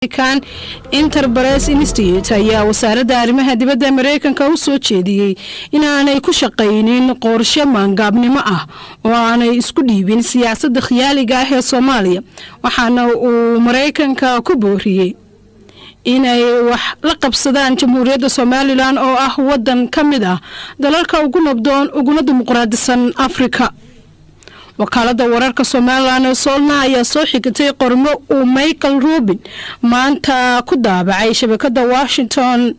American Enterprise Institute ayaa wasaaradda arrimaha dibadda Mareykanka u soo jeediyay inaanay ku shaqeynin qorshe maangaabnimo ah oo aanay isku dhiibin siyaasadda khiyaaliga ah ee Soomaaliya waxaana uu Mareykanka ku booriyay inay wax la qabsadaan Jamhuuriyadda Soomaaliland oo ah wadan kamid ah dalalka ugu nabdoon uguna dimuqraadisan Afrika. wakaalada wararka Soomaaliland Solna ayaa soo xigtay qormo uu Michael Rubin maanta ku daabacay shabakada Washington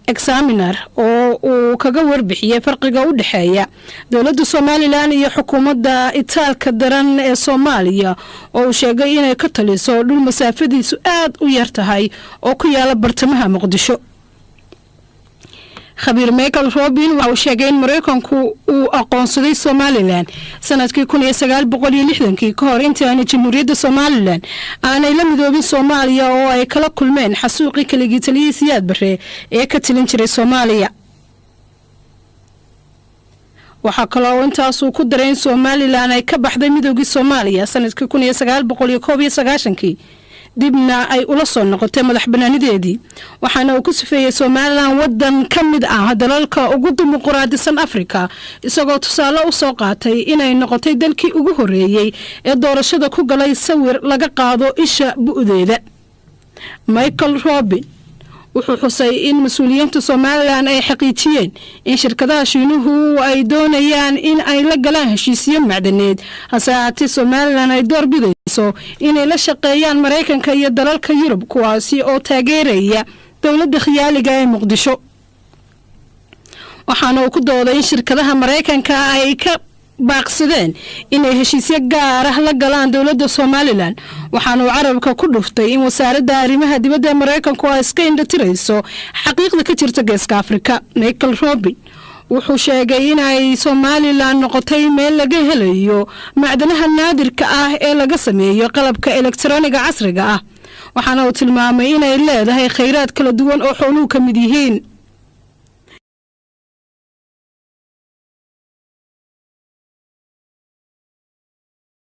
Examiner oo uu kaga warbixiyay farqiga u dhaxeeya dawladda Soomaaliland iyo xukuumadda Itaalka daran ee Soomaaliya oo uu sheegay inay ka taliso dhul masaafadiisu aad u yar tahay oo ku yaala bartamaha Muqdisho. khabiir Michael Rubin waxa uu sheegay in Mareykanku uu aqoonsaday Soomaaliland sanadkii 1960 ka hor intii aan Jamhuuriyadda Soomaaliland aanay la midoobin Soomaaliya oo ay kala kulmeen xasuuqi kaligii taliyay Siyaad Barre ee ka tilin jiray Soomaaliya. waxa kale oo intaas uu ku daray in Soomaaliland ay ka baxday midoogii Soomaaliya sanadkii 1991 dibna ay ula soo noqotay madaxbanaanideedii waxaana uu ku sifeeyay Soomaaliland wadan kamid ah dalalka ugu dimuqraadisan Afrika isagoo tusaale u soo qaatay inay noqotay dalkii ugu horeeyay ee doorashada ku galay sawir laga qaado isha bu'deeda. Michael Rubin wuxuu xusay in mas'uuliyiinta Soomaaliland ay xaqiijiyeen in shirkadaha Shiinuhu ay doonayaan in ay la galaan heshiisyo macdaneed hase ahaatee Soomaaliland ay door bidayso inay la shaqeeyaan Mareykanka iyo dalalka Yurub kuwaasi oo taageeraya dawladda khiyaaliga ee Muqdisho. waxaana uu ku dooday in shirkadaha Mareykanka ay ka baaqsadeen inay heshiisyo gaar ah la galaan dawladda Soomaaliland waxaana uu carabka ku dhuftay in wasaaradda arrimaha dibadda Mareykanku ay iska indhatirayso xaqiiqda ka jirta Geeska Afrika. Michael Rubin wuxuu sheegay in ay Soomaaliland noqotay meel laga helayo macdanaha naadirka ah ee laga sameeyo qalabka elektarooniga casriga ah waxaana uu tilmaamay inay leedahay kheyraad kala duwan oo xooluhu ka mid yihiin.